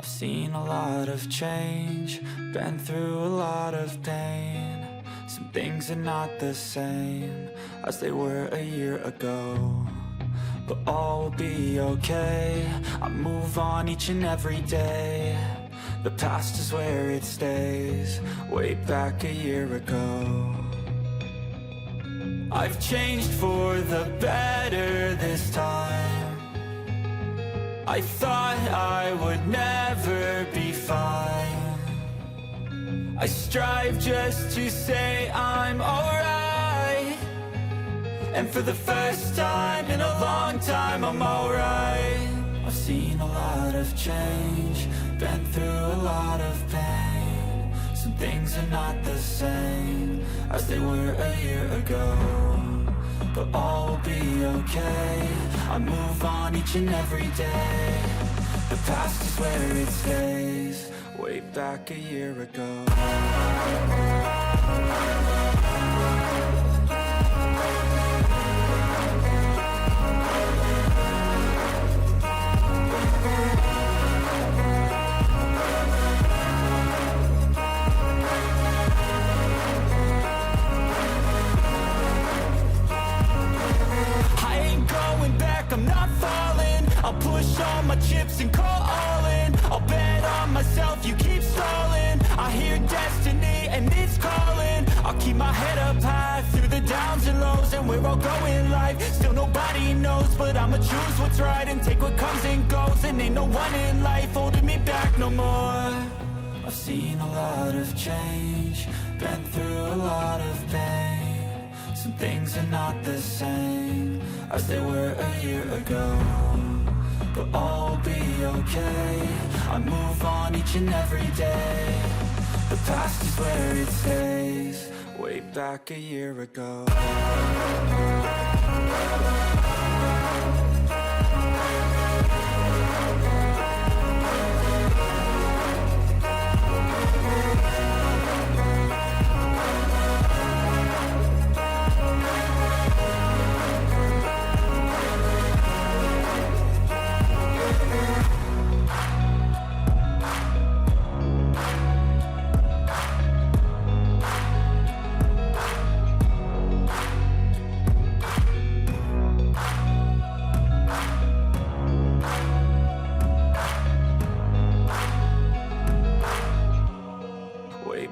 I've seen a lot of change, been through a lot of pain. Some things are not the same as they were a year ago, but all will be okay. I move on each and every day. The past is where it stays, way back a year ago. I've changed for the better this time. I thought I would never be fine. I strive just to say I'm alright, and for the first time in a long time I'm alright. I've seen a lot of change, been through a lot of pain. Some things are not the same as they were a year ago, but all will be okay. I move on each and every day. The past is where it stays, way back a year ago. I'm not falling. I'll push all my chips and call all in. I'll bet on myself, you keep stalling. I hear destiny and it's calling. I'll keep my head up high through the downs and lows, and we're all going life. Still nobody knows, but I'ma choose what's right and take what comes and goes. And ain't no one in life holding me back no more. I've seen a lot of change, been through a lot of pain. Some things are not the same as they were a year ago, but all will be okay. I move on each and every day. The past is where it stays, way back a year ago.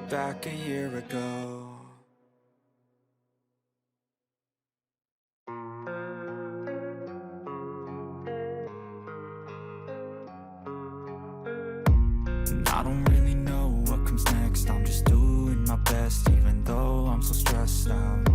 Back a year ago. And I don't really know what comes next. I'm just doing my best, even though I'm so stressed out.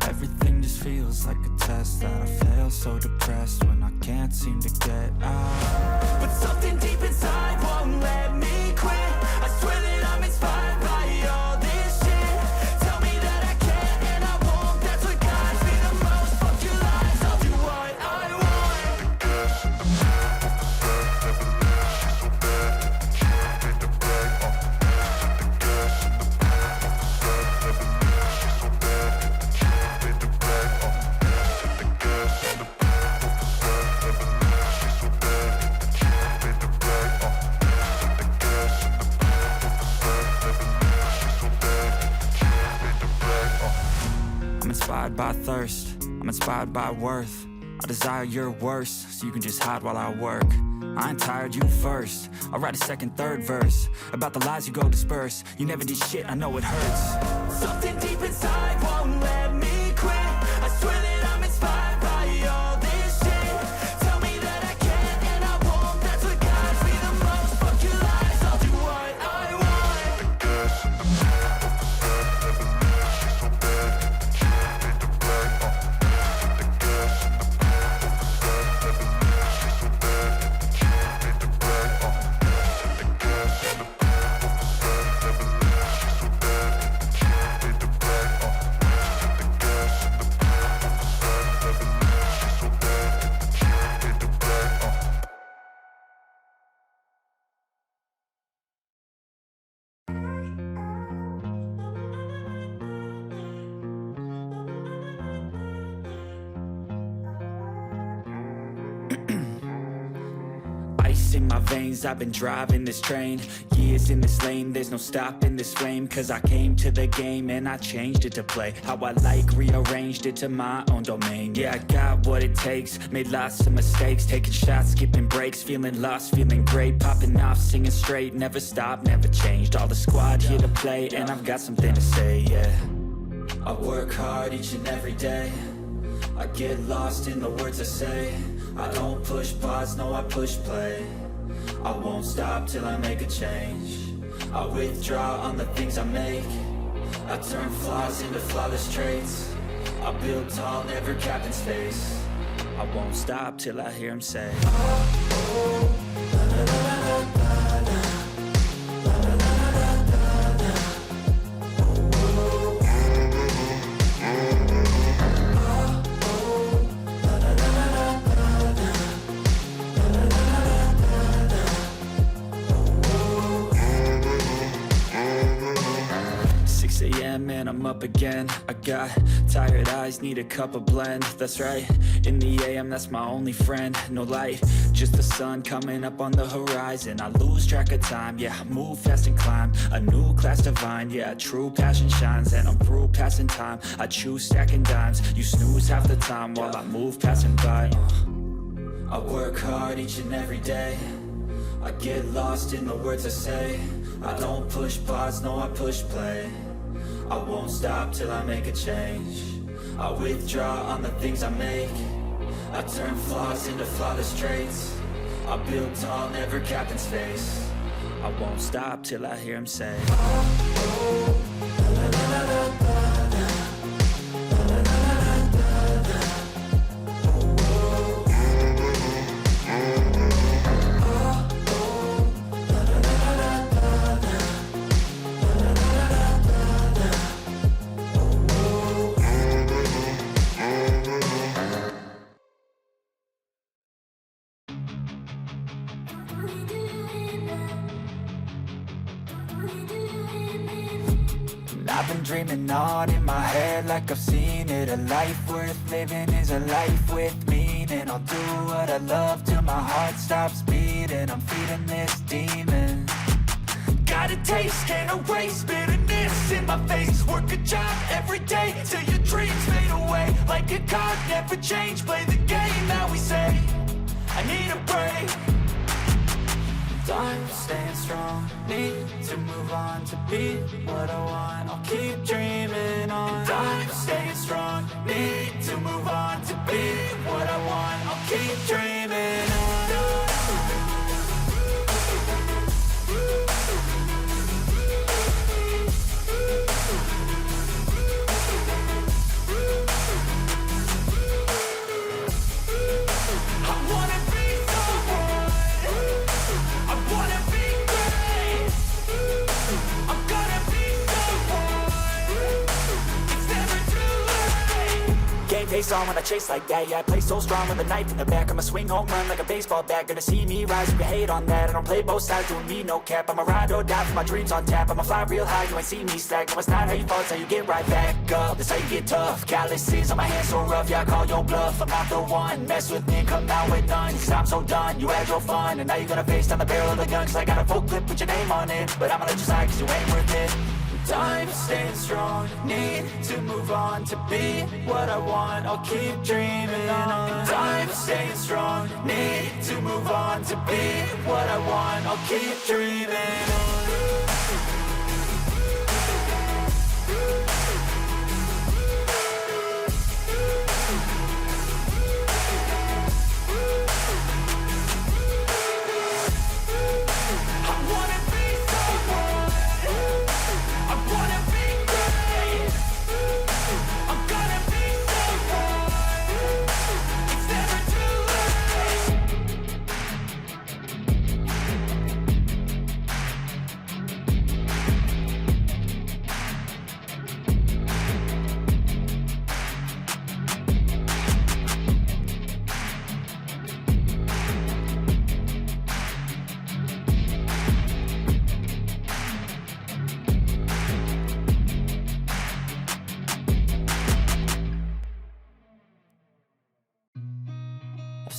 Everything just feels like a test that I fail, so depressed when I can't seem to get out. But something deep inside won't let me quit. I swear that I'm inspired by all this shit. Tell me that I can and I won't. That's what guides me the most. Fuck your lies, I'll do what I want. The gas in the middle of the set, never leave, she's so bad. She made the bag, the gas in the middle of the set, never leave, she's so bad. She made the bag, the gas in the middle of the set, never leave, she's so bad. She made the bag, the gas in the middle of the set, never leave, she's so bad. She made the bag, I'm inspired by thirst, I'm inspired by worth. I desire your worst, so you can just hide while I work. I ain't tired, you first. I'll write a second, third verse about the lies you go disperse. You never did shit, I know it hurts. Something deep inside won't let me quit. I swear that I'm inspired by all this shit. Tell me that I can and I won't. That's what guides me the most. Fuck your lies, I'll do what I want. The gas in the middle of the set, never leave, she's so bad. She made the bag, the gas in the middle of the set, never leave, she's so bad. She made the bag, the gas in the middle of the set, never leave, she's so bad. She made the bag, in my veins, I've been driving this train. Years in this lane, there's no stopping this flame. Cause I came to the game and I changed it to play how I like, rearranged it to my own domain. Yeah, I got what it takes, made lots of mistakes, taking shots, skipping breaks, feeling lost, feeling great, popping off, singing straight, never stopped, never changed. All the squad here to play, and I've got something to say, yeah. I work hard each and every day, I get lost in the words I say. I don't push pause, no I push play. I won't stop till I make a change. I withdraw on the things I make. I turn flaws into flawless traits. I build tall, never capped in space. I won't stop till I hear him say, oh, oh, la, la, la, la, la, la. And I'm up again. I got tired eyes, need a cup of blend. That's right, in the AM, that's my only friend. No light, just the sun coming up on the horizon. I lose track of time, yeah, I move fast and climb a new class divine, yeah, true passion shines. And I'm through passing time, I choose stacking dimes. You snooze half the time while I move passing by. I work hard each and every day, I get lost in the words I say. I don't push pause, no I push play. I won't stop till I make a change. I withdraw on the things I make. I turn flaws into flawless traits. I build tall, never capped in space. I won't stop till I hear him say, oh, oh, la, la, la, la, la, la. I've been dreaming on in my head like I've seen it. A life worth living is a life with meaning. I'll do what I love till my heart stops beating. I'm feeding this demon. Got a taste, can't erase bitterness in my face. Work a job every day till your dreams fade away. Like a card, never change, play the game that we say. I need a break. I'm staying strong, need to move on to be what I want. I'll keep dreaming on. I'm staying strong, need to move on to be what I want. I'll keep dreaming on. Face on when I chase like that, yeah, I play so strong with a knife in the back. I'ma swing home run like a baseball bat. Gonna see me rise, you can hate on that. I don't play both sides, doing me no cap. I'm a ride or die for my dreams on tap. I'ma fly real high, you ain't see me slack. No, it's not how you fall, it's how you get right back up. That's how you get tough, calluses on my hands so rough. Yeah, I call your bluff, I'm not the one. Mess with me, come out with none. Cause I'm so done, you had your fun. And now you're gonna face down the barrel of the gun. Cause I got a full clip with your name on it. But I'ma let you slide cause you ain't worth it. I'm staying strong, need to move on to be what I want. I'll keep dreaming on. I'm staying strong, need to move on to be what I want. I'll keep dreaming on.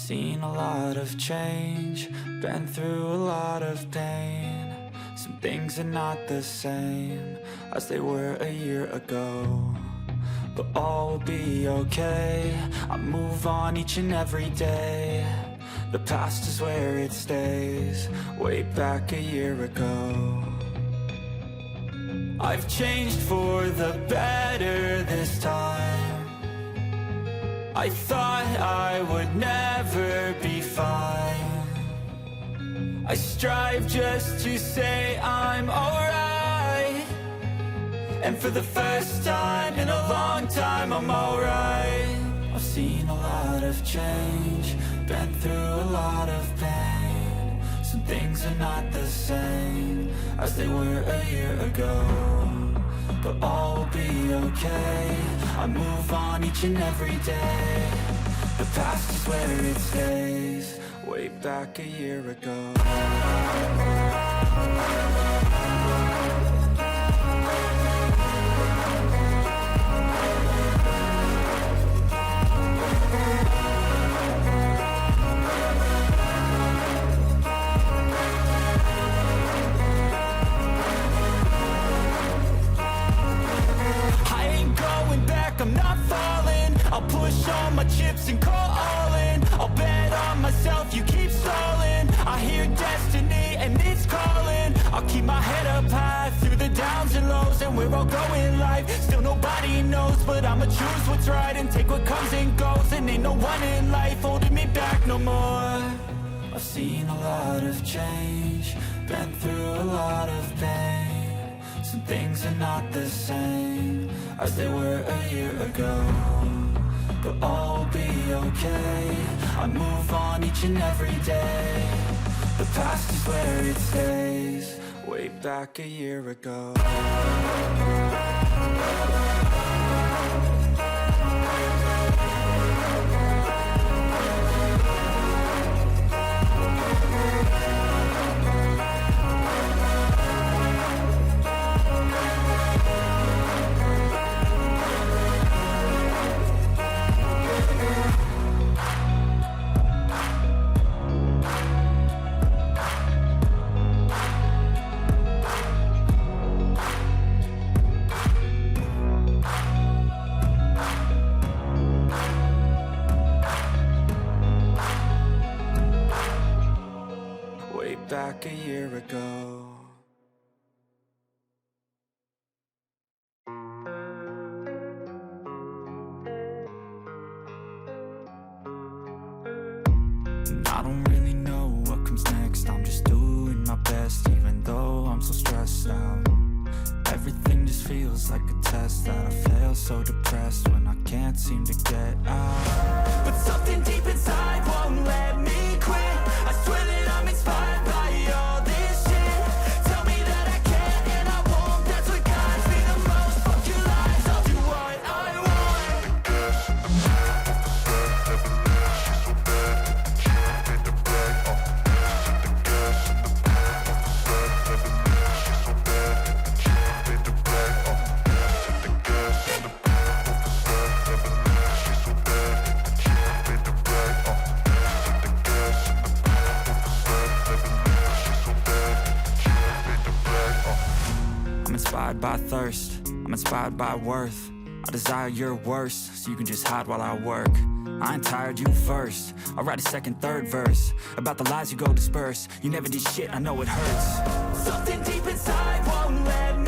seen a lot of change, been through a lot of pain. Some things are not the same as they were a year ago, but all will be okay. I move on each and every day. The past is where it stays, way back a year ago. I've changed for the better this time. I thought I would never be fine. I strive just to say I'm alright, and for the first time in a long time I'm alright. I've seen a lot of change, been through a lot of pain. Some things are not the same as they were a year ago, but all will be okay. I move on each and every day. The past is where it stays, way back a year ago. I'm not falling, I'll push all my chips and call all in. I'll bet on myself, you keep stalling. I hear destiny and it's calling. I'll keep my head up high through the downs and lows, and we're all going life. Still nobody knows, but I'ma choose what's right and take what comes and goes. And ain't no one in life holding me back no more. I've seen a lot of change, been through a lot of pain. Some things are not the same as they were a year ago, but all will be okay. I move on each and every day. The past is where it stays, way back a year ago. Back a year ago. And I don't really know what comes next. I'm just doing my best, even though I'm so stressed out. Everything just feels like a test that I fail, so depressed when I can't seem to get out. But something deep inside won't let me quit. I swear that I'm inspired by all this shit. Tell me that I can and I won't. That's what guides me the most. Fuck your lies, I'll do what I want. The gas in the back of the set, never leave. She's so bad that the chick made the brag. The gas in the back of the set, never leave. She's so bad that the chick made the brag. The gas in the back of the set, never leave. She's so bad that the chick made the brag. The gas in the back of the set, never leave. She's so bad that the chick made the brag. I'm inspired by thirst, I'm inspired by worth. I desire your worst, so you can just hide while I work. I ain't tired, you first. I'll write a second, third verse about the lies you go disperse. You never did shit, I know it hurts. Something deep inside won't let me